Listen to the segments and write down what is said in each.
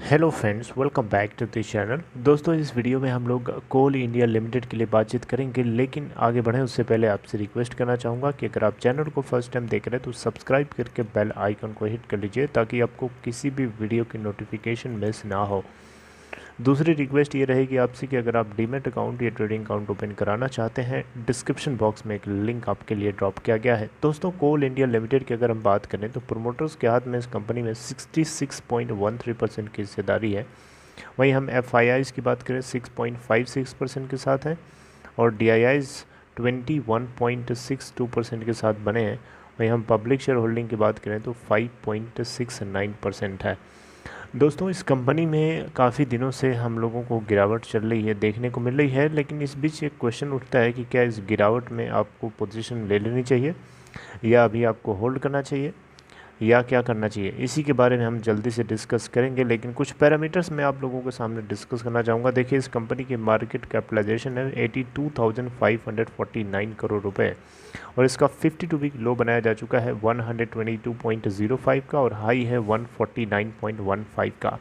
Hello friends, welcome back to the channel. दोस्तों, इस video में हम लोग कोल इंडिया लिमिटेड के लिए बातचीत करेंगे, लेकिन आगे बढ़ें उससे पहले आपसे रिक्वेस्ट करना चाहूँगा कि अगर आप चैनल को फर्स्ट टाइम देख रहे हैं तो सब्सक्राइब करके बेल आइकन को हिट कर लीजिए ताकि आपको किसी भी वीडियो की नोटिफिकेशन मिस ना हो। दूसरी रिक्वेस्ट ये रहेगी आपसे कि अगर आप डीमैट अकाउंट या ट्रेडिंग अकाउंट ओपन कराना चाहते हैं, डिस्क्रिप्शन बॉक्स में एक लिंक आपके लिए ड्रॉप किया गया है। दोस्तों, कोल इंडिया लिमिटेड की अगर हम बात करें तो प्रोमोटर्स के हाथ में इस कंपनी में 66.13% की हिस्सेदारी है। वहीं हम FIIs की बात करें 6.56% के साथ हैं और DIIs 21.62% के साथ बने हैं। वहीं हम पब्लिक शेयर होल्डिंग की बात करें तो 5.69% है। दोस्तों, इस कंपनी में काफ़ी दिनों से हम लोगों को गिरावट चल रही है, देखने को मिल रही है, लेकिन इस बीच एक क्वेश्चन उठता है कि क्या इस गिरावट में आपको पोजीशन ले लेनी चाहिए या अभी आपको होल्ड करना चाहिए या क्या करना चाहिए। इसी के बारे में हम जल्दी से डिस्कस करेंगे, लेकिन कुछ पैरामीटर्स मैं आप लोगों के सामने डिस्कस करना चाहूँगा। देखिए, इस कंपनी की मार्केट कैपिटलाइजेशन है 82,549 करोड़ रुपए और इसका 52 वीक लो बनाया जा चुका है 122.05 का और हाई है 149.15 का।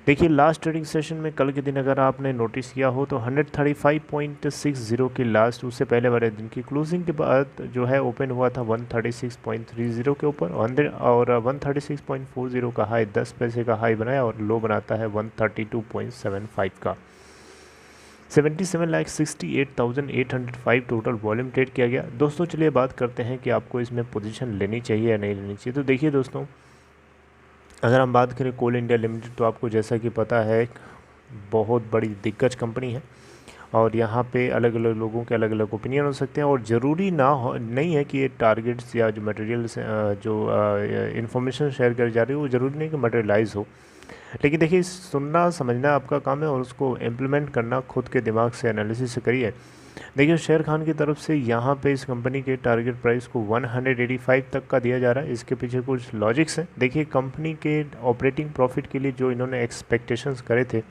देखिए, लास्ट ट्रेडिंग सेशन में कल के दिन अगर आपने नोटिस किया हो तो 135.60 की लास्ट, उससे पहले वाले दिन की क्लोजिंग के बाद जो है ओपन हुआ था 136.30 के ऊपर और 136.40 का हाई 10 पैसे का हाई बनाया और लो बनाता है 132.75 का। 77,68,805 टोटल वॉल्यूम ट्रेड किया गया। दोस्तों, चलिए बात करते हैं कि आपको इसमें पोजीशन लेनी चाहिए या नहीं लेनी चाहिए। तो देखिए दोस्तों, अगर हम बात करें कोल इंडिया लिमिटेड तो आपको जैसा कि पता है बहुत बड़ी दिग्गज कंपनी है और यहाँ पे अलग अलग लोगों के अलग अलग ओपिनियन हो सकते हैं और ज़रूरी ना हो नहीं है कि ये टारगेट्स या जो मटेरियल्स जो इन्फॉर्मेशन शेयर करी जा रही है वो ज़रूरी नहीं कि मटेरियलाइज हो। लेकिन देखिए, सुनना समझना आपका काम है और उसको इम्प्लीमेंट करना खुद के दिमाग से एनालिसिस से करिए। देखिए, शेर खान की तरफ से यहाँ पे इस कंपनी के टारगेट प्राइस को 185 तक का दिया जा रहा है। इसके पीछे कुछ लॉजिक्स हैं। देखिए, कंपनी के ऑपरेटिंग प्रॉफिट के लिए जो इन्होंने एक्सपेक्टेशंस करे थे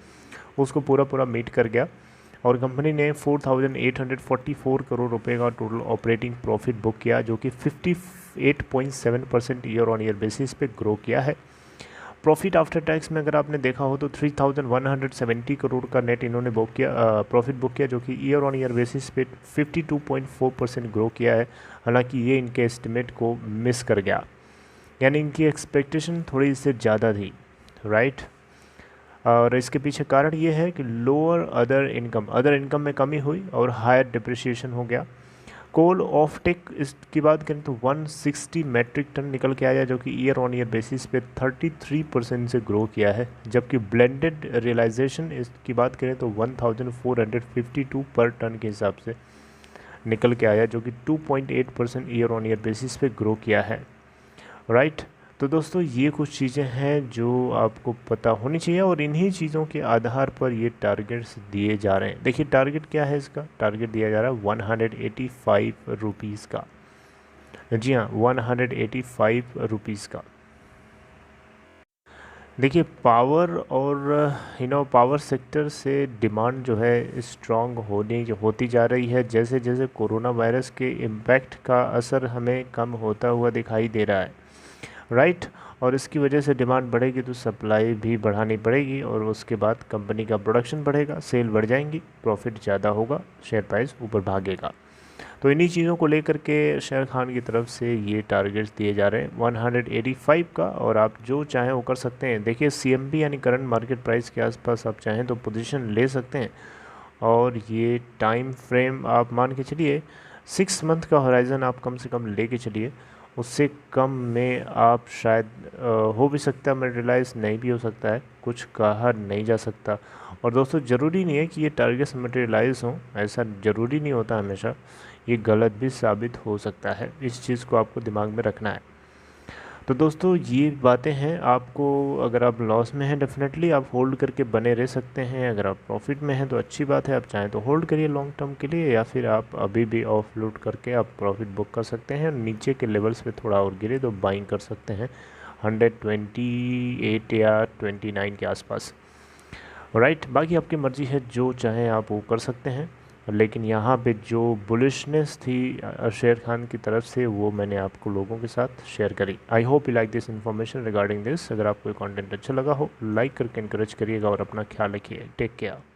उसको पूरा मीट कर गया और कंपनी ने 4,844 करोड़ रुपए का टोटल ऑपरेटिंग प्रॉफिट बुक किया, जो कि 58.7% ईयर ऑन ईयर बेसिस पे ग्रो किया है। प्रॉफिट आफ्टर टैक्स में अगर आपने देखा हो तो 3,170 करोड़ का नेट इन्होंने प्रॉफिट बुक किया, जो कि ईयर ऑन ईयर बेसिस पे 52.4% ग्रो किया है। हालांकि ये इनके एस्टिमेट को मिस कर गया, यानी इनकी एक्सपेक्टेशन थोड़ी इससे ज़्यादा थी, राइट। और इसके पीछे कारण ये है कि लोअर अदर इनकम में कमी हुई और हायर डिप्रिसिएशन हो गया। कोल ऑफटेक इसकी बात करें तो 160 मैट्रिक टन निकल के आया, जो कि ईयर ऑन ईयर बेसिस पे 33% से ग्रो किया है। जबकि ब्लेंडेड रियलाइजेशन इसकी बात करें तो 1452 पर टन के हिसाब से निकल के आया, जो कि 2.8% ईयर ऑन ईयर बेसिस पे ग्रो किया है, राइट। तो दोस्तों, ये कुछ चीज़ें हैं जो आपको पता होनी चाहिए और इन्हीं चीज़ों के आधार पर ये टारगेट्स दिए जा रहे हैं। देखिए, टारगेट क्या है, इसका टारगेट दिया जा रहा है 185 रुपीज़ का। जी हाँ, 185 रुपीज़ का। देखिए, पावर और पावर सेक्टर से डिमांड जो है स्ट्रांग होती जा रही है। जैसे जैसे कोरोना वायरस के इम्पैक्ट का असर हमें कम होता हुआ दिखाई दे रहा है, राइट। और इसकी वजह से डिमांड बढ़ेगी तो सप्लाई भी बढ़ानी पड़ेगी और उसके बाद कंपनी का प्रोडक्शन बढ़ेगा, सेल बढ़ जाएंगी, प्रॉफिट ज़्यादा होगा, शेयर प्राइस ऊपर भागेगा। तो इन्हीं चीज़ों को लेकर के शेर खान की तरफ से ये टारगेट्स दिए जा रहे हैं 185 का, और आप जो चाहें वो कर सकते हैं। देखिए, CMP यानी करंट मार्केट प्राइस के आसपास आप चाहें तो पोजीशन ले सकते हैं और ये टाइम फ्रेम आप मान के चलिए 6 मंथ का होराइज़न आप कम से कम ले के चलिए। उससे कम में आप शायद हो भी सकता है, मटेरियलाइज नहीं भी हो सकता है, कुछ कहा नहीं जा सकता। और दोस्तों, ज़रूरी नहीं है कि ये टारगेट्स मटेरियलाइज हों, ऐसा ज़रूरी नहीं होता हमेशा, ये गलत भी साबित हो सकता है। इस चीज़ को आपको दिमाग में रखना है। तो दोस्तों, ये बातें हैं। आपको अगर आप लॉस में हैं डेफिनेटली आप होल्ड करके बने रह सकते हैं, अगर आप प्रॉफिट में हैं तो अच्छी बात है, आप चाहें तो होल्ड करिए लॉन्ग टर्म के लिए, या फिर आप अभी भी ऑफ लोड करके आप प्रॉफिट बुक कर सकते हैं। नीचे के लेवल्स पे थोड़ा और गिरे तो बाइंग कर सकते हैं 128 या 29 के आसपास, राइट। बाकी आपकी मर्ज़ी है, जो चाहें आप वो कर सकते हैं। लेकिन यहाँ पे जो बुलिशनेस थी शेर खान की तरफ से, वो मैंने आपको लोगों के साथ शेयर करी। I hope you like this information regarding this. अगर आपको कंटेंट अच्छा लगा हो, लाइक करके इनकरेज करिएगा और अपना ख्याल रखिए। Take care.